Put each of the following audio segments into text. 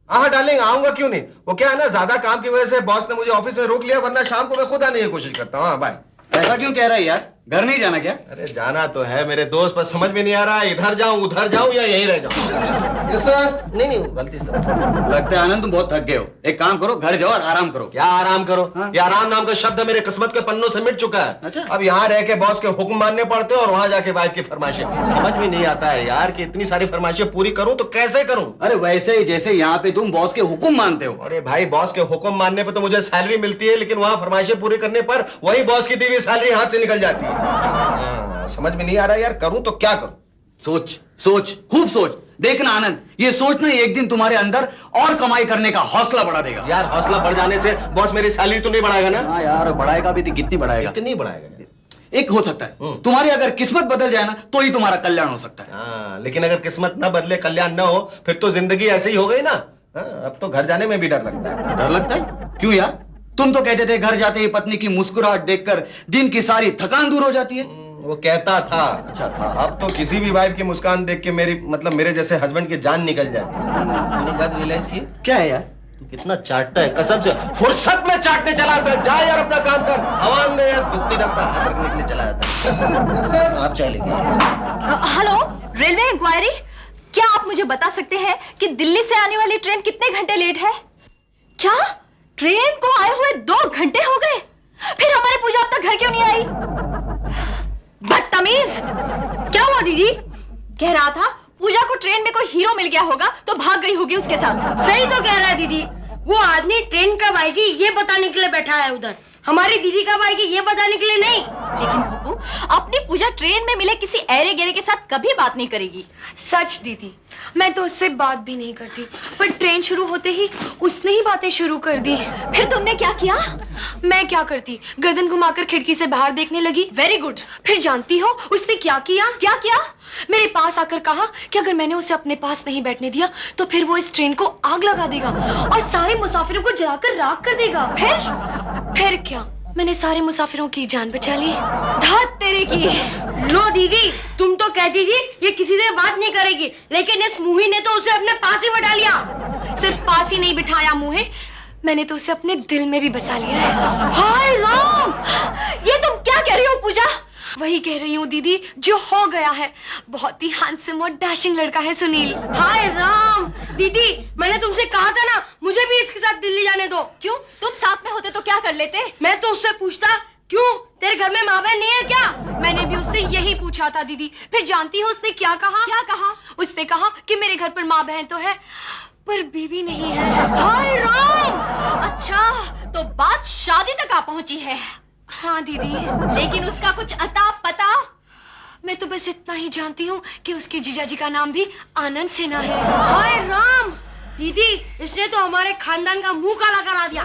हाँ डार्लिंग, आऊंगा क्यों नहीं। वो क्या है ना, ज्यादा काम की वजह से बॉस ने मुझे ऑफिस में रोक लिया, वरना शाम को मैं खुद आने की कोशिश करता हूँ। हाँ बाय। ऐसा क्यों कह रहा है यार, घर नहीं जाना क्या? अरे जाना तो है मेरे दोस्त, पर समझ में नहीं आ रहा इधर जाऊं उधर जाऊं या यहीं रह जाऊं। Yes sir. नहीं गलती से। लगता है आनंद तुम बहुत थक गए हो। एक काम करो, घर जाओ और आराम करो। क्या आराम करो? हाँ? ये आराम नाम का शब्द मेरे किस्मत के पन्नों से मिट चुका है। अच्छा। अब यहाँ रह के बॉस के हुक्म मानने पड़ते हैं और वहां जाके वाइफ की फरमाइशें। समझ में नहीं आता है यार कि इतनी सारी फरमाइशें पूरी करूं तो कैसे करूं। अरे वैसे ही जैसे यहाँ पे तुम बॉस के हुक्म मानते हो। अरे भाई, बॉस के हुक्म मानने पर तो मुझे सैलरी मिलती है, लेकिन वहां फरमाइशें पूरी करने पर वही बॉस की दी हुई सैलरी हाथ से निकल जाती है। समझ में नहीं आ रहा यार, करूं तो क्या करूं। सोच सोच, खूब सोच। देखना आनंद, ये सोचना एक दिन तुम्हारे अंदर और कमाई करने का हौसला बढ़ा देगा। यार हौसला बढ़ जाने से बॉस मेरी सैलरी तो नहीं बढ़ाएगा ना? हाँ यार, बढ़ाएगा भी तो कितनी बढ़ाएगा? कितनी बढ़ाएगा? एक हो सकता है तुम्हारी अगर किस्मत बदल जाए ना तो ही तुम्हारा कल्याण हो सकता है। हाँ, लेकिन अगर किस्मत न बदले, कल्याण न हो, फिर तो जिंदगी ऐसे ही हो गई ना। हाँ, अब तो घर जाने में भी डर लगता है। डर लगता है? क्यों यार? तुम तो कहते थे घर जाते ही पत्नी की मुस्कुराहट देखकर दिन की सारी थकान दूर हो जाती है। वो कहता था। अच्छा था। अब तो किसी भी वाइफ की मुस्कान देख के मेरे जैसे हस्बैंड की जान निकल जाती है। तूने बात रियलाइज की? क्या है यार? तू कितना चाटता है, कसम से फुर्सत में चाटने चला आता है। जा यार अपना काम कर, आवाज दे यार, दुखती रखता हाथ रखने के लिए चला जाता है। आप चाय लेके आइए। Hello, railway inquiry. क्या आप मुझे बता सकते हैं कि दिल्ली से आने वाली ट्रेन कितने घंटे लेट है? क्या ट्रेन को आए हुए 2 घंटे हो गए? फिर हमारी पूजा अब तक घर क्यों नहीं आई? बदतमीज! क्या हुआ दीदी? कह रहा था पूजा को ट्रेन में कोई हीरो मिल गया होगा तो भाग गई होगी उसके साथ। सही तो कह रहा है दीदी। वो आदमी ट्रेन कब आएगी ये बताने के लिए बैठा है उधर, हमारी दीदी कब आएगी ये बताने के लिए नहीं। लेकिन बब्बू, अपनी पूजा ट्रेन में मिले किसी ऐरे गेरे के साथ कभी बात नहीं करेगी। सच दीदी, मैं तो उससे बात भी नहीं करती, पर ट्रेन शुरू होते ही उसने ही बातें शुरू कर दी। फिर तुमने क्या किया? मैं क्या करती, गर्दन घुमाकर खिड़की से बाहर देखने लगी। Very good. फिर जानती हो उसने क्या किया? क्या किया? मेरे पास आकर कहा कि अगर मैंने उसे अपने पास नहीं बैठने दिया तो फिर वो इस ट्रेन को आग लगा देगा और सारे मुसाफिरों को जलाकर राख कर देगा। फिर क्या, मैंने सारे मुसाफिरों की जान बचा ली। धत तेरे की। लो दीदी, तुम तो कहती थी ये किसी से बात नहीं करेगी, लेकिन इस मुही ने तो उसे अपने पास ही बैठा लिया। सिर्फ पास ही नहीं बिठाया मुहे, मैंने तो उसे अपने दिल में भी बसा लिया है। हाय राम! ये तुम क्या कह रही हो पूजा? वही कह रही हूँ दीदी जो हो गया है। बहुत ही हैंडसम और डैशिंग लड़का है सुनील। हाय राम! दीदी, मैंने तुमसे कहा था ना मुझे भी इसके साथ दिल्ली जाने दो। क्यों? तुम साथ में होते तो क्या कर लेते? मैं तो उससे पूछता, क्यों तेरे घर में माँ बहन नहीं है क्या? मैंने भी उससे यही पूछा था दीदी। फिर जानती हो उसने क्या कहा? क्या कहा? उसने कहा कि मेरे घर पर माँ बहन तो है पर बीवी नहीं है। हाय राम! अच्छा, तो बात शादी तक आ पहुंची है। हाँ दीदी। लेकिन उसका कुछ अता पता? मैं तो बस इतना ही जानती हूँ कि उसके जीजाजी का नाम भी आनंद सिन्हा है। हाय राम! दीदी, इसने तो हमारे खानदान का मुंह काला करा दिया।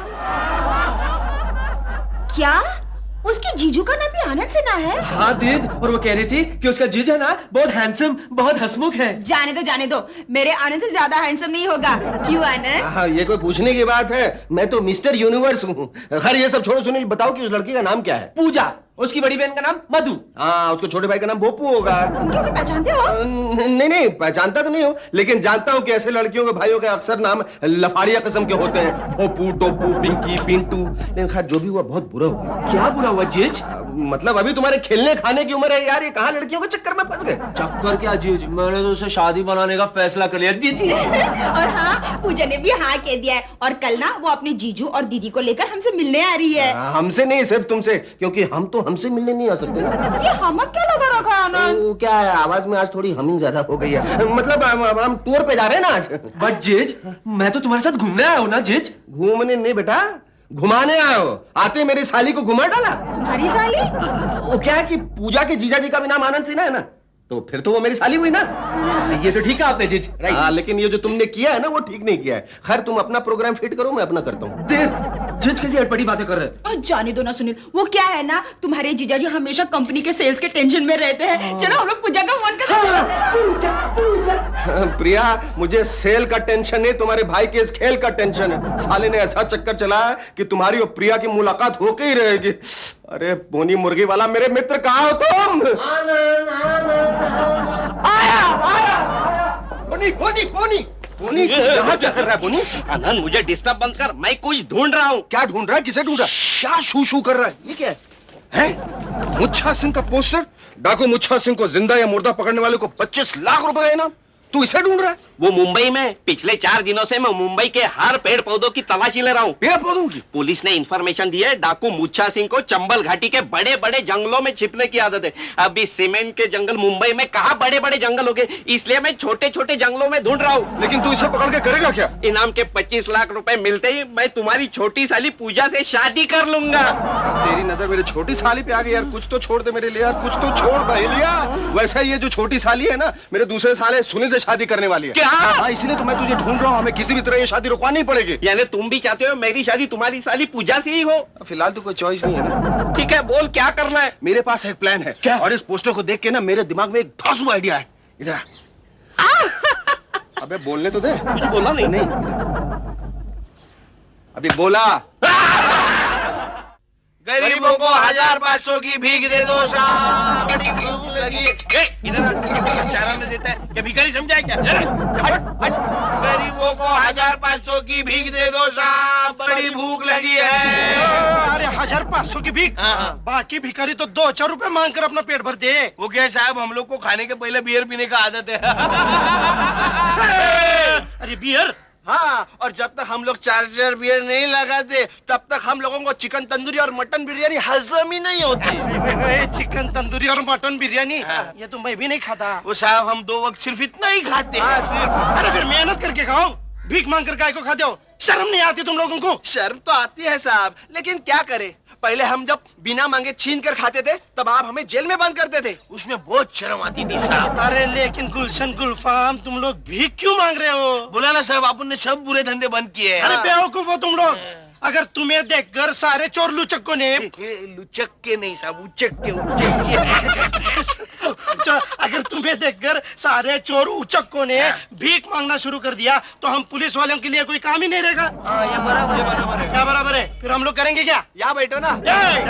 क्या? उसके जीजू का नाम भी आनंद सिन्हा है? हाँ दीद, और वो कह रही थी कि उसका जीजा ना बहुत हैंडसम, बहुत हंसमुख है। जाने दो, मेरे आनंद से ज्यादा हैंडसम नहीं होगा। क्यों आनंद? हाँ, ये कोई पूछने की बात है? मैं तो मिस्टर यूनिवर्स हूँ। खैर ये सब छोड़ो, सुनील बताओ कि उस लड़की का नाम क्या है? पूजा। उसकी बड़ी बहन का नाम मधु। हाँ, उसको छोटे भाई का नाम भोपू होगा। तुम क्या पहचानते हो? नहीं पहचानता तो नहीं हूँ, लेकिन जानता हूँ कि ऐसे लड़कियों के भाइयों के अक्सर नाम लफाड़िया किस्म के होते हैं। भोपू, टोपू, पिंकी, पिंटू। लेकिन खैर जो भी हुआ बहुत बुरा हुआ। क्या बुरा हुआ जीज? मतलब अभी तुम्हारे खेलने खाने की उम्र है यार, ये कहाँ लड़कियों के चक्कर में फंस गए? चक्कर क्या जीज, मैंने तो उसे शादी बनाने का फैसला कर लिया दीदी। और हाँ, पूजा ने भी हाँ कह दिया है और कल ना वो अपने जीजू और दीदी को लेकर हमसे मिलने आ रही है। हमसे नहीं, सिर्फ तुमसे, क्योंकि हम तो हमसे मिलने नहीं आ सकते ना। ये हम क्या लगा रखा है आनंद? तो क्या है, आवाज में आज थोड़ी हमिंग ज्यादा हो गई है। मतलब हम टूर पे जा रहे हैं ना आज। बट जीज, मैं तो तुम्हारे साथ घूमने आया हूँ ना जीज। घूमने नहीं बेटा, घुमाने आए हो। आते मेरी साली को घुमा डाला। तुम्हारी साली? वो क्या है कि पूजा के जीजा जी का भी नाम आनंद सिन्हा है ना, तो फिर तो वो मेरी साली हुई ना। ये तो ठीक है आपने जीज। हाँ, लेकिन ये जो तुमने किया है ना वो ठीक नहीं किया है। खैर तुम अपना प्रोग्राम फिट करो, मैं अपना करता हूँ। जीज कैसी अटपटी बातें कर रहे हैं? और जाने दो ना सुनील, वो क्या है ना, तुम्हारे जीजाजी हमेशा कंपनी के सेल्स के टेंशन में रहते हैं। चलो हम लोग पूजा का फोन करते। प्रिया, मुझे सेल का टेंशन नहीं, तुम्हारे भाई के इस खेल का टेंशन है। साले ने ऐसा चक्कर चलाया कि तुम्हारी और प्रिया की मुलाकात होके ही रहेगी। अरे बोनी मुर्गी वाला मेरे मित्र, कहाँ हो तुम? आया। बोनी बोनी यहाँ क्या कर रहा है बोनी? आनंद मुझे डिस्टर्ब बंद कर, मैं कुछ ढूंढ रहा हूँ। क्या ढूंढ रहा है? किसे ढूंढ रहा है? क्या शू शू कर रहा है? ये क्या है? मुच्छा सिंह का पोस्टर? डाकू मुच्छा सिंह को जिंदा या मुर्दा पकड़ने वाले को 25 लाख रुपए का इनाम। तू इसे ढूंढ रहा है? वो मुंबई में पिछले 4 दिनों से मैं मुंबई के हर पेड़ पौधों की तलाशी ले रहा हूँ। पेड़ पौधों की? पुलिस ने इंफॉर्मेशन दी है डाकू मुच्छा सिंह को चंबल घाटी के बड़े बड़े जंगलों में छिपने की आदत है। अभी सीमेंट के जंगल मुंबई में कहाँ बड़े बड़े जंगल हो गए, इसलिए मैं छोटे छोटे जंगलों में ढूंढ रहा हूँ। लेकिन तू इसे पकड़ के करेगा क्या? इनाम के 25 लाख रुपए मिलते ही मैं तुम्हारी छोटी साली पूजा से शादी कर लूंगा। तेरी नजर मेरी छोटी साली पे आ गई यार। कुछ तो छोड़ दे मेरे लिए यार, कुछ तो छोड़ बहेलिया। वैसे ये जो छोटी साली है ना, मेरे दूसरे साले सुनील से शादी करने वाली है। क्या? हाँ, इसलिए तो मैं तुझे ढूंढ रहा हूँ। हमें किसी भी तरह ये शादी रुकवानी पड़ेगी। यानी तुम भी चाहते हो मेरी शादी तुम्हारी साली पूजा से ही हो? फिलहाल तो कोई चॉइस नहीं है ना। ठीक है, बोल क्या करना है। मेरे पास एक प्लान है। क्या? और इस पोस्टर को देख के ना मेरे दिमाग में एक धांसू आइडिया है। इधर आ। अबे बोलने तो दे। कुछ बोला नहीं। नहीं इधर। अभी बोला। गरीबों को 1500 की भीख दे दो साहब, बड़ी भूख लगी। इधर चारा में देता है क्या? भिखारी समझा है क्या? हट हट। गरीबों को 1500 की भीख दे दो साहब, बड़ी भूख लगी है। अरे 1500 की भीख? बाकी भिखारी तो 2-4 रुपए मांग कर अपना पेट भर दे। वो क्या साहब, हम लोग को खाने के पहले बियर पीने का आदत है। अरे बियर? हाँ, और जब तक हम लोग चार्जर बियर नहीं लगाते तब तक हम लोगों को चिकन तंदूरी और मटन बिरयानी हजम ही नहीं होती। चिकन तंदूरी और मटन बिरयानी ये तो मैं भी नहीं खाता। वो साहब हम 2 वक्त सिर्फ इतना ही खाते हैं। अरे फिर मेहनत करके खाओ, भीख मांग कर काय को खाते हो? शर्म नहीं आती तुम लोगों को? शर्म तो आती है साहब, लेकिन क्या करें। पहले हम जब बिना मांगे छीन कर खाते थे तब आप हमें जेल में बंद करते थे, उसमें बहुत शर्म आती थी साहब। अरे लेकिन गुलशन गुलफाम, तुम लोग भीख क्यों मांग रहे हो? बोला ना साहब, अपन ने सब बुरे धंधे बंद किए हैं। अरे बेवकूफ हो तुम लोग। अगर तुम्हें देखकर सारे चोर लुचक्कों ने लुचक के नहीं साहब, उचक के अगर तुम्हें देखकर सारे चोर उचक्कों ने भीख मांगना शुरू कर दिया तो हम पुलिस वालों के लिए कोई काम ही नहीं रहेगा। ये बराबर है। क्या बराबर है? फिर हम लोग करेंगे क्या? यहाँ बैठो ना,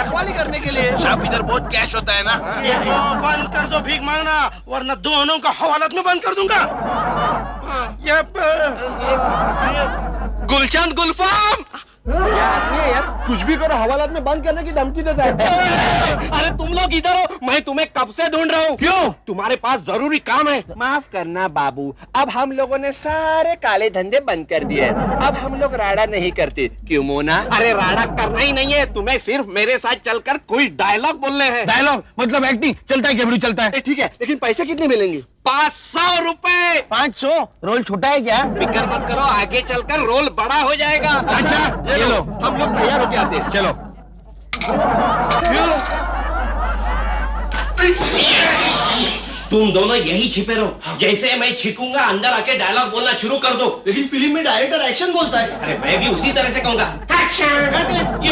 रखवाली करने के लिए। साहब इधर बहुत कैश होता है ना। ये तो बंद कर दो भीख मांगना, वरना दोनों का हवालात में बंद कर दूंगा। ये गुलचंद गुलफाम, क्या आदमी है यार? कुछ भी करो, हवालात में बंद करने की धमकी देता है। अरे तुम लोग इधर हो, मैं तुम्हें कब से ढूंढ रहा हूँ। क्यों? तुम्हारे पास जरूरी काम है। माफ करना बाबू, अब हम लोगों ने सारे काले धंधे बंद कर दिए। अब हम लोग राड़ा नहीं करते। क्यों मोना? अरे राड़ा करना ही नहीं है, तुम्हें सिर्फ मेरे साथ चलकर कोई डायलॉग बोलने हैं। डायलॉग मतलब एक्टिंग? चलता है क्या? चलता है। ठीक है, लेकिन पैसे कितने मिलेंगे? 500 रुपए। 500? रोल छोटा है क्या? फिक्र मत करो, आगे चलकर रोल बड़ा हो जाएगा। अच्छा ये लो, हम लोग तैयार होके आते हैं। चलो। तुम दोनों यही छिपे रहो, जैसे मैं छिपूंगा अंदर आके डायलॉग बोलना शुरू कर दो। लेकिन फिल्म में डायरेक्टर एक्शन बोलता है। अरे मैं भी उसी तरह से कहूंगा, एक्शन।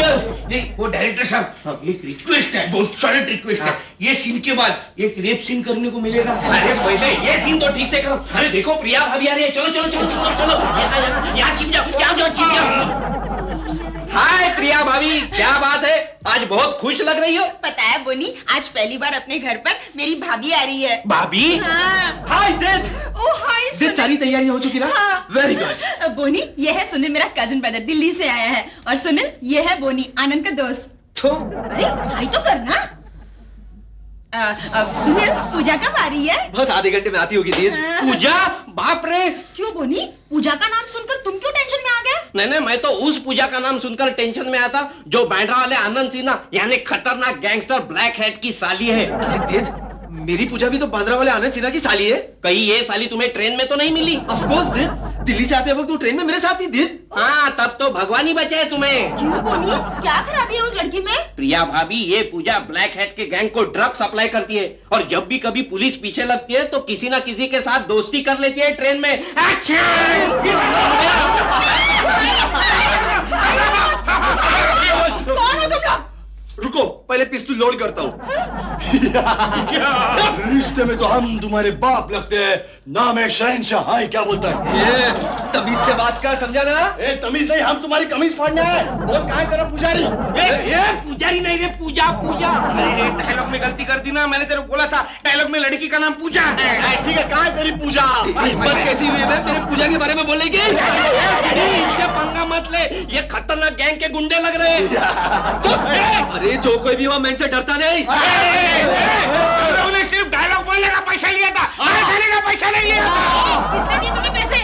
ये वो डायरेक्टर साहब, एक रिक्वेस्ट है, बहुत सॉलिड रिक्वेस्ट है। ये सीन के बाद एक रेप सीन करने को मिलेगा। अरे पहले ये सीन तो ठीक से करो। अरे देखो प्रिया भाभी आ रही है, चलो चलो चलो चलो चलो, यहाँ छिप जाओ, छिप जाओ। हाय प्रिया भाभी, क्या बात है, आज बहुत खुश लग रही हो। पता है बोनी, आज पहली बार अपने घर पर मेरी भाभी आ रही है। भाभी? हाँ। हाय डेड। ओ हाय डेड, सारी तैयारी हो चुकी ना? हाँ। Very good. बोनी, ये है सुनील, मेरा कजिन ब्रदर, दिल्ली से आया है। और सुनील, ये है बोनी, आनंद का दोस्त। तो अरे हाय तो करना। सुनील, पूजा कब आ रही है? बस आधे घंटे में आती होगी दीद। पूजा? बाप रे। क्यों बोनी, पूजा का नाम सुनकर तुम क्यों टेंशन में आ गए? नहीं, मैं तो उस पूजा का नाम सुनकर टेंशन में आता जो बैंड्रा वाले आनंद सिन्हा यानी खतरनाक गैंगस्टर ब्लैक हैट की साली है। अरे दीद, मेरी पूजा भी तो बांद्रा वाले आनंद सिन्हा की साली है। कहीं ये साली तुम्हें ट्रेन में तो नहीं मिली? ऑफ कोर्स दीद, दिल्ली से आते वक्त तू ट्रेन में मेरे साथ ही दीद। हाँ, तब तो भगवान ही बचे तुम्हें। क्यों बोनी, क्या खराबी है उस लड़की में? प्रिया भाभी, ये पूजा ब्लैक हैट के गैंग को ड्रग सप्लाई करती है, और जब भी कभी पुलिस पीछे लगती है तो किसी ना किसी के साथ दोस्ती कर लेती है ट्रेन में। एक्शन! रुको, पहले पिस्तौल लोड करता हूँ। रिश्ते में तो हम तुम्हारे बाप लगते हैं, नाम है शहंशाह। हाय क्या बोलता है? ये तमीज से बात कर, समझा ना? ए तमीज नहीं, हम तुम्हारी कमीज फाड़ने आए। बोल कहाँ है तेरा पुजारी? ये पुजारी नहीं रे, पूजा पूजा। अरे डायलॉग में गलती कर दी ना, मैंने तेरे को बोला था डायलॉग में लड़की का नाम पूजा है। ठीक है, कहाँ है तेरी पूजा? हिम्मत कैसी हुई है मेरे पूजा के बारे में बोलने की? इनसे पंगा मत ले, ये खतरनाक गैंग के गुंडे लग रहे हैं। चुप रे। अरे जो कोई भी हो, मैं इनसे डरता नहीं। उन्होंने सिर्फ डायलॉग बोलने का पैसा लिया था, खाने का पैसा नहीं लिया था। किसने दिए तुम्हें पैसे?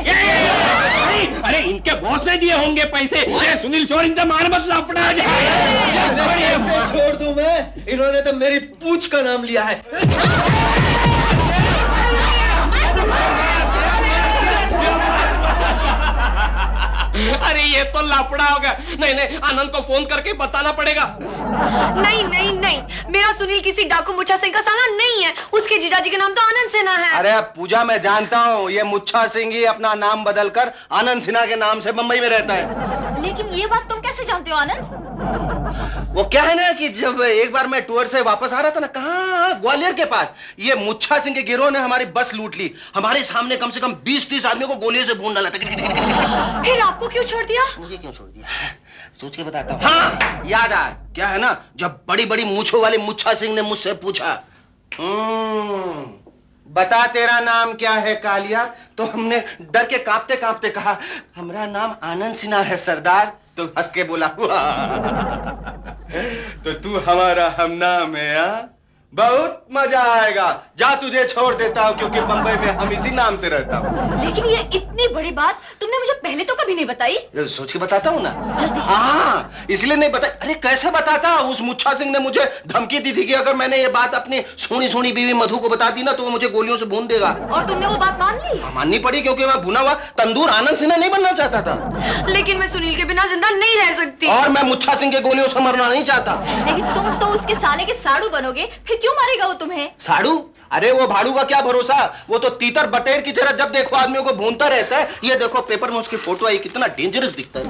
अरे इनके बॉस ने दिए होंगे पैसे। सुनील चोर, इनसे मार मत लपड़ा। कैसे छोड़ दूं मैं? इन्होंने तो मेरी पूछ का नाम लिया है। अरे ये तो लापड़ा होगा। नहीं नहीं, आनंद को फोन करके बताना पड़ेगा। नहीं नहीं नहीं, मेरा सुनील किसी डाकू मुच्छा सिंह का साला नहीं है। उसके जीजाजी का नाम तो आनंद सिन्हा है। अरे पूजा, मैं जानता हूँ ये मुच्छा सिंह ही अपना नाम बदलकर आनंद सिन्हा के नाम से मुंबई में रहता है। लेकिन ये बात तुम कैसे जानते हो आनंद? वो क्या है ना कि जब एक बार मैं टूर से वापस आ रहा था ना, कहाँ, ग्वालियर के पास, ये मुच्छा सिंह के गिरोह ने हमारी बस लूट ली। हमारे सामने कम से कम 20-30 आदमियों को गोलियों से भून डाला था। फिर आपको क्यों छोड़ दिया? मुझे क्यों छोड़ दिया? सोच के बताता हूँ। हाँ, याद आया। क्या है ना, जब बड़ी बड़ी मूंछों वाले मुच्छा सिंह ने मुझसे पूछा, बता तेरा नाम क्या है कालिया? तो हमने डर के कांपते कांपते कहा, हमारा नाम आनंद सिन्हा है सरदार। तो हंस के बोला, तो तू हमारा हमनाम है? हाँ, बहुत मजा आएगा। जा, तुझे छोड़ देता हूँ, क्योंकि बंबई में हम इसी नाम से रहता हूँ। लेकिन ये इतनी बड़ी बात तुमने मुझे पहले तो कभी नहीं बताई। सोच के बताता हूँ ना। हाँ, इसलिए नहीं बता। अरे कैसे बताता? उस मुच्छा सिंह ने मुझे धमकी दी थी कि अगर मैंने ये बात अपनी सोनी सोनी बीवी मधु को बता दी ना, तो वो मुझे गोलियों से भून देगा। और तुमने वो बात मान ली? माननी पड़ी, क्योंकि मैं भुना हुआ तंदूर आनंद सिन्हा नहीं बनना चाहता था। लेकिन मैं सुनील के बिना जिंदा नहीं रह सकती। और मैं मुच्छा सिंह के गोलियों से मरना नहीं चाहता। लेकिन तुम तो उसके साले के साड़ू बनोगे, फिर क्यों मारेगा वो तुम्हें? साड़ू? अरे वो भाड़ू का क्या भरोसा, वो तो तीतर बटेर की तरह जब देखो आदमियों को भूनता रहता है। ये देखो पेपर में उसकी फोटो आई, कितना डेंजरस दिखता है।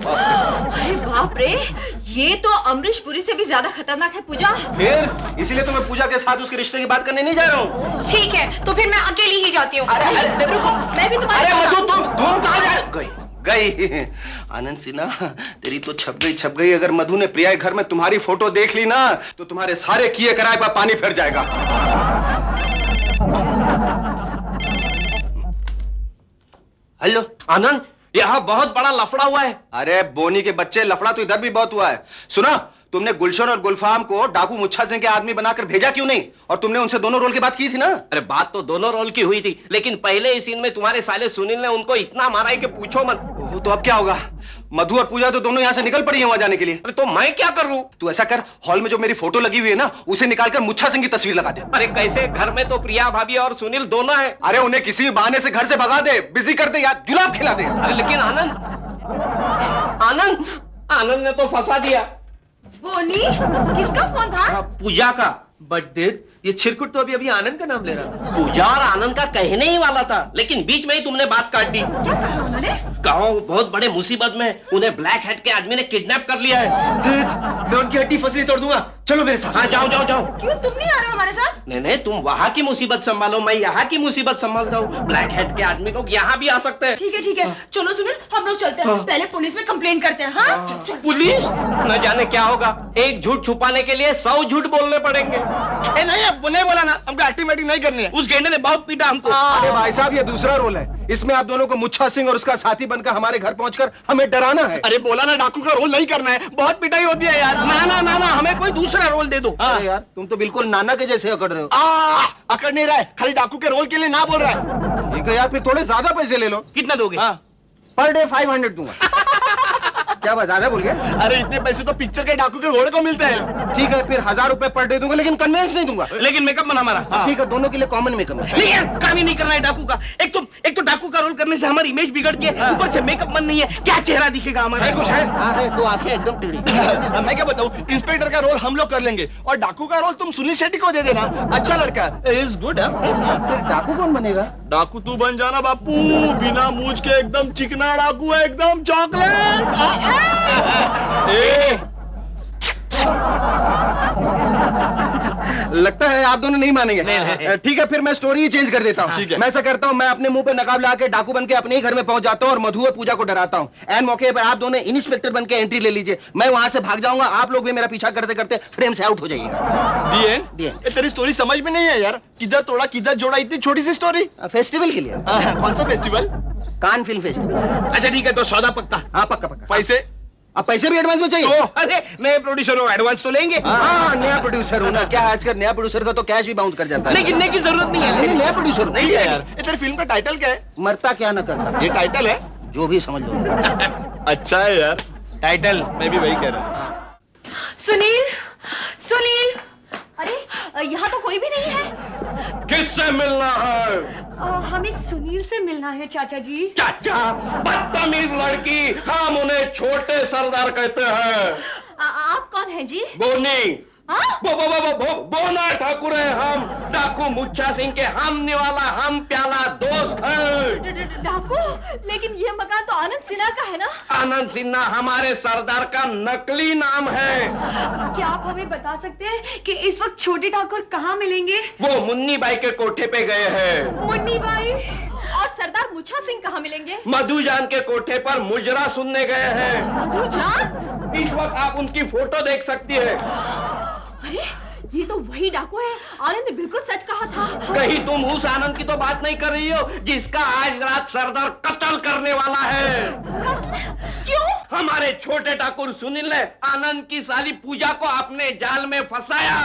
अरे बाप रे, ये तो अमरीश पुरी से भी ज्यादा खतरनाक है पूजा। फिर इसलिए तो मैं पूजा के साथ उसके रिश्ते की बात करने नहीं जा रहा हूँ। ठीक है, तो फिर मैं अकेली ही जाती हूँ। अरे रुको, मैं भी तुम्हारे अरे साथ मधु, तुम कहाँ जा रही? गई आनंद सिन्हा, तेरी तो छप गई। अगर मधु ने प्रिया के घर में तुम्हारी फोटो देख ली ना, तो तुम्हारे सारे किए कराए पर पानी फिर जाएगा। हेलो आनंद, यहाँ बहुत बड़ा लफड़ा हुआ है। अरे बोनी के बच्चे, लफड़ा तो इधर भी बहुत हुआ है। सुना, तुमने गुलशन और गुलफाम को डाकू मुच्छा सिंह के आदमी बनाकर भेजा क्यों नहीं? और तुमने उनसे दोनों रोल की बात की थी ना? अरे बात तो दोनों रोल की हुई थी, लेकिन पहले ही सीन में तुम्हारे साले सुनील ने उनको इतना मारा है कि पूछो मत। तो अब क्या होगा? मधु और पूजा तो दोनों यहाँ से निकल पड़ी है वहां जाने के लिए। अरे तो मैं क्या कर लूं? तू ऐसा कर, हॉल में जो मेरी फोटो लगी हुई है ना, उसे निकालकर मुच्छा सिंह की तस्वीर लगा दे। अरे कैसे? घर में तो प्रिया भाभी और सुनील दोनों हैं। अरे उन्हें किसी भी बहाने से घर से भगा दे, बिजी कर दे, यार जुलाब खिला दे। अरे लेकिन आनंद ने तो फंसा दिया। बोनी, किसका फोन था? पूजा का। बट ये छिरकुट तो अभी आनंद का नाम ले रहा था। पूजा और आनंद का कहने ही वाला था, लेकिन बीच में ही तुमने बात काट दी। क्या कहा उन्होंने? कहो बहुत बड़े मुसीबत में, उन्हें ब्लैक हेड के आदमी ने किडनैप कर लिया है। मैं उनकी हड्डी फसली तोड़ दूंगा। चलो मेरे साथ। हाँ जाओ जाओ जाओ। क्यों तुम नहीं आ रहे हो हमारे साथ? नहीं, तुम वहाँ की मुसीबत संभालो, मैं यहाँ की मुसीबत संभालता हूँ। ब्लैक हेड के आदमी लोग यहाँ भी आ सकते हैं। ठीक है, चलो सुनील, हम लोग चलते हैं। पहले पुलिस में कंप्लेंट करते हैं। हाँ? पुलिस? न जाने क्या होगा, एक झूठ छुपाने के लिए 100 झूठ बोलने पड़ेंगे। नहीं बोला ना, हमको एक्टिविटी नहीं करनी है। उस गेंडे ने बहुत पीटा हमको। अरे भाई साहब, ये दूसरा रोल है। इसमें आप दोनों को मुच्छा सिंह और उसका साथी बनकर हमारे घर पहुंचकर हमें डराना है। अरे बोला ना, डाकू का रोल नहीं करना है, बहुत पिटाई होती है यार। ना, हमें कोई दूसरा रोल दे दो। अरे यार, तुम तो बिल्कुल नाना के जैसे अकड़ रहे हो। अकड़ नहीं रहा है, खाली डाकू के रोल के लिए ना बोल रहा है। ठीक है यार, फिर थोड़े ज्यादा पैसे ले लो। कितना दोगे? पर डे 500 दूंगा। क्या बात, ज्यादा बोल गया? अरे इतने पैसे तो पिक्चर के डाकू के घोड़े को मिलते हैं। ठीक है, फिर 1000 रुपए पर डे दूंगा, लेकिन कन्वेंस नहीं दूंगा। लेकिन मेकअप मन हमारा। ठीक है, दोनों के लिए कॉमन मेकअप है। नहीं, काम ही नहीं करना है डाकू का। एक तो डाकू का रोल करने से हमारी इमेज बिगड़ती है, ऊपर से मेकअप मन नहीं है, क्या चेहरा दिखेगा हमारा? कुछ है? हाँ है, दो आंखें एकदम टेढ़ी। मैं क्या बताऊं, इंस्पेक्टर का रोल हम लोग कर लेंगे और डाकू का रोल तुम सुनील शेट्टी को दे देना। अच्छा लड़का इज गुड। फिर डाकू कौन बनेगा? डाकू तू बन जाना बापू, बिना मूछ के एकदम चिकना डाकू है, एकदम चॉकलेट। लगता है आप दोनों नहीं मानेंगे। ठीक है, फिर मैं स्टोरी ही चेंज कर देता हूँ। मैं ऐसा करता हूँ, मैं अपने मुंह पे नकाब लगा के डाकू बन के अपने ही घर में पहुंच जाता हूँ और मधु और पूजा को डराता हूँ। एन मौके पर आप दोनों इंस्पेक्टर बन के एंट्री ले लीजिए, मैं वहां से भाग जाऊंगा, आप लोग भी मेरा पीछा करते करते फ्रेम से आउट हो जाइएगा। तेरी स्टोरी समझ में नहीं है यार, किधर तोड़ा किधर जोड़ा, इतनी छोटी सी स्टोरी। फेस्टिवल के लिए। कौन सा फेस्टिवल? Cannes film festival. अच्छा ठीक है, तो सौदा पक्का? हाँ पक्का पक्का। पैसे? अब पैसे भी एडवांस में चाहिए? तो अरे नए प्रोड्यूसर हो, एडवांस तो लेंगे। हाँ, नया प्रोड्यूसर हूँ ना, क्या आजकल नया प्रोड्यूसर का तो कैश भी बाउंस कर जाता है। नहीं गिनने की जरूरत नहीं है। नहीं, नया प्रोड्यूसर नहीं है यार। तेरी फिल्म का टाइटल क्या है? मरता क्या न करता, ये टाइटल है? जो भी समझ लो। अच्छा है यार टाइटल, मैं भी वही कह रहा हूँ। सुनील, सुनील, अरे यहाँ तो कोई भी नहीं है। किससे मिलना है? हमें सुनील से मिलना है चाचा जी। चाचा, बदतमीज लड़की, हम उन्हें छोटे सरदार कहते हैं। आप कौन हैं जी? बोनी। हाँ? बोना ठाकुर है हम, डाकू मुच्छा सिंह के हम निवाला हम प्याला दोस्त हैं। डाकू? लेकिन ये मकान तो आनंद सिन्हा का है ना? आनंद सिन्हा हमारे सरदार का नकली नाम है। क्या आप हमें बता सकते हैं कि इस वक्त छोटे ठाकुर कहाँ मिलेंगे? वो मुन्नी बाई के कोठे पे गए हैं। मुन्नी बाई? और सरदार मुच्छा सिंह कहाँ मिलेंगे? मधु जान के कोठे पर मुजरा सुनने गए हैं। मधु जान? इस वक्त आप उनकी फोटो देख सकती है। अरे ये तो वही डाकू है, आनंद ने बिल्कुल सच कहा था। कहीं तुम उस आनंद की तो बात नहीं कर रही हो जिसका आज रात सरदार कत्ल करने वाला है? क्यों? हमारे छोटे ठाकुर सुनील ने आनंद की साली पूजा को अपने जाल में फंसाया।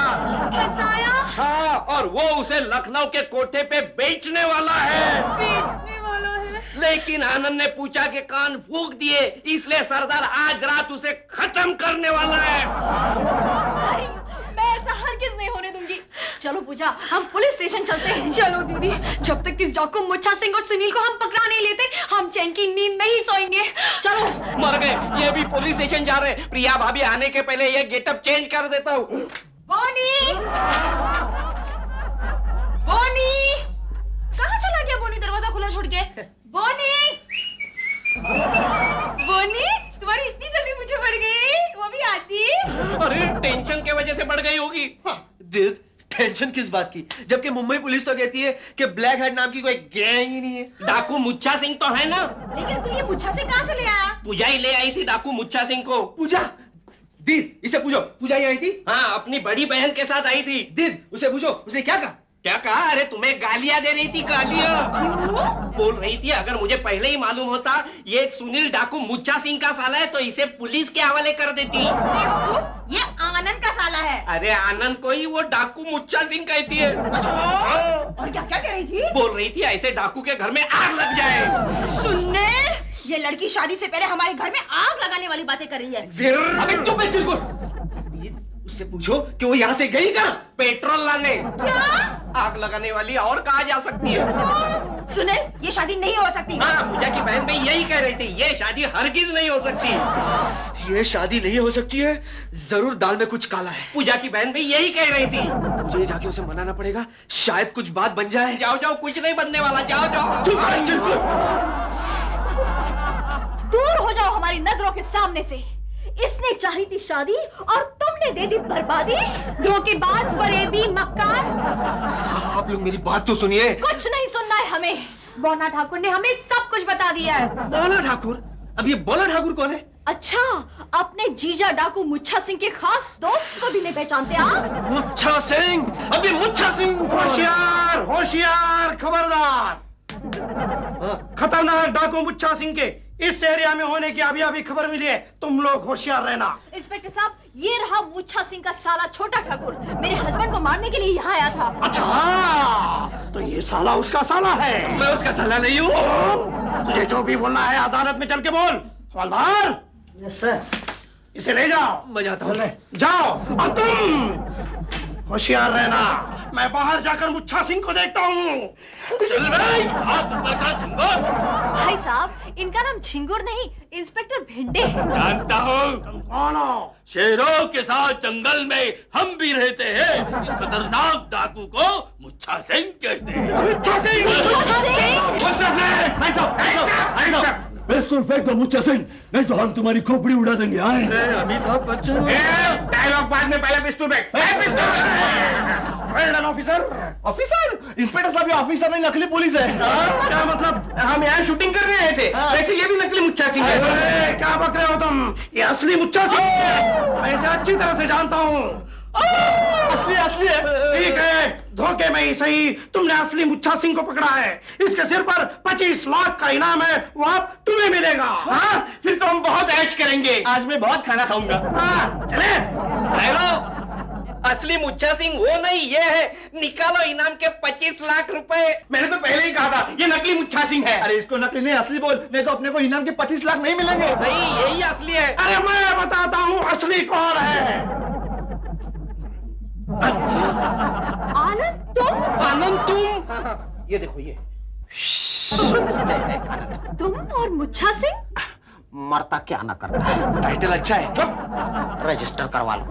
फंसाया? हाँ, और वो उसे लखनऊ के कोठे पे बेचने वाला है। बेचने वाला है? लेकिन आनंद ने पूजा के कान फूंक दिए, इसलिए सरदार आज रात उसे खत्म करने वाला है। मैं ऐसा हरगिज नहीं होने दूंगी। चलो पूजा, हम पुलिस स्टेशन चलते हैं। चलो दीदी, जब तक इस डाकू मुच्छा सिंह और सुनील को हम पकड़ा नहीं लेते, हम चैन की नींद नहीं सोएंगे। चलो। मर गए, ये भी पुलिस स्टेशन जा रहे हैं। प्रिया भाभी आने के पहले ये गेटअप चेंज कर देता हूँ। बोनी, बोनी, कहाँ चला गया बोनी दरवाजा खुला छोड़ के? बोनी, बोनी, तुम्हारी इतनी जल्दी मुझे बढ़ गई, वो भी आती? अरे टेंशन के वजह से बढ़ गई होगी। दीद, टेंशन किस बात की, जबकि मुंबई पुलिस तो कहती है कि ब्लैक हेड नाम की कोई गैंग ही नहीं है। डाकू मुच्छा सिंह तो है ना? लेकिन तू ये मुच्छा सिंह कहाँ से ले आया? पूजा ही ले आई थी डाकू मुच्छा सिंह को। पूजा? दीद, इसे पूछो, पूजा ही आई थी? हाँ, अपनी बड़ी बहन के साथ आई थी। दीद, उसे पूछो, उसने क्या कहा? क्या कहा? अरे तुम्हें गालियां दे रही थी, गालियां बोल रही थी। अगर मुझे पहले ही मालूम होता ये सुनील डाकू मुच्छा सिंह का साला है तो इसे पुलिस के हवाले कर देती। बेवकूफ, ये आनंद का साला है। अरे आनंद को ही वो डाकू मुच्छा सिंह कहती है। और क्या क्या कह रही थी? बोल रही थी ऐसे डाकू के घर में आग लग जाए। सुनने, ये लड़की शादी से पहले हमारे घर में आग लगाने वाली बातें कर रही है। फिर अबे चुप है चिरकुट। उससे पूछो कि वो यहाँ से गई कहाँ? पेट्रोल लाने। क्या? आग लगाने वाली और कहा जा सकती है? सुने, ये शादी नहीं हो सकती। हाँ, पूजा की बहन भी यही कह रही थी, ये शादी हरगिज नहीं हो सकती। ये शादी नहीं हो सकती है, जरूर दाल में कुछ काला है। पूजा की बहन भी यही कह रही थी। मुझे जाके उसे मनाना पड़ेगा, शायद कुछ बात बन जाए। जाओ जाओ, कुछ नहीं बनने वाला, जाओ जाओ। दूर हो जाओ हमारी नजरों के सामने से। इसने चाही थी शादी और तुमने दे दी बर्बादी। धोखेबाज, फरेबी, मक्कार। आप लोग मेरी बात तो सुनिए। कुछ नहीं सुनना है हमें। बोना ठाकुर ने हमें सब कुछ बता दिया है। बोना ठाकुर? अब ये बोना ठाकुर कौन है? अच्छा, अपने जीजा डाकू मुच्छा सिंह के खास दोस्त को भी नहीं पहचानते आप? मुच्छा सिंह? अब ये मुच्छा सिंह? होशियार, होशियार, खबरदार। खतरनाक डाकू मुच्छा सिंह के इस एरिया में होने की अभी अभी खबर मिली है, तुम लोग होशियार रहना। इंस्पेक्टर साहब, ये रहा मुच्छा सिंह का साला छोटा ठाकुर, मेरे हस्बैंड को मारने के लिए यहाँ आया था। अच्छा, तो ये साला उसका साला है? मैं उसका साला नहीं हूँ। तुझे जो भी बोलना है अदालत में चल के बोल। हवलदार, यस सर। इसे ले जाओ। मैं जाता हूँ। जाओ। और तुम होशियार रहना, मैं बाहर जाकर मुच्छा सिंह को देखता हूँ। चल भाई, हाथ ऊपर कर झिंगुर। भाई साहब, इनका नाम झिंगुर नहीं, इंस्पेक्टर भिंडे है। जानता हूँ, तुम कौन हो? शेरों के साथ जंगल में हम भी रहते हैं। इस खतरनाक डाकू को मुच्छा सिंह कहते हैं। मुच्छा सिंह! मुच्छा सिंह! मुच्छा सिंह! पिस्तौल फेंक दो मुच्छा सिंह, नहीं तो हम तुम्हारी खोपड़ी उड़ा देंगे। आए अमिताभ बच्चन डायलॉग बाद में, पहले पिस्तौल फेंक। ऑफिसर, ऑफिसर, इंस्पेक्टर साहब ये ऑफिसर नहीं नकली पुलिस है। क्या मतलब? हम यहाँ शूटिंग कर रहे थे, वैसे ये भी नकली मुच्छा सिंह है। क्या बक रहे हो तुम? ये असली मुच्छा सिंह है। मैं इसे अच्छी तरह से जानता हूँ। असली असली है। ठीक है, धोखे में ही सही तुमने असली मुच्छा सिंह को पकड़ा है। इसके सिर पर 25 लाख का इनाम है, वो अब तुम्हें मिलेगा। हाँ, फिर तो हम बहुत ऐश करेंगे। आज मैं बहुत खाना खाऊंगा। हाँ, चले। हेलो, असली मुच्छा सिंह वो नहीं, ये है। निकालो इनाम के 25 लाख रुपए। मैंने तो पहले ही कहा था ये नकली मुच्छा सिंह है। अरे इसको नकली नहीं असली बोल, नहीं तो अपने को इनाम के 25 लाख नहीं मिलेंगे। नहीं, यही असली है। अरे मैं बताता हूँ असली कौन है। आनंद तुम? आनंद तुम? ये देखो ये तुम और मुच्छा सिंह? मरता क्या ना करता है। टाइटल अच्छा है। चुप, रजिस्टर करवा लो।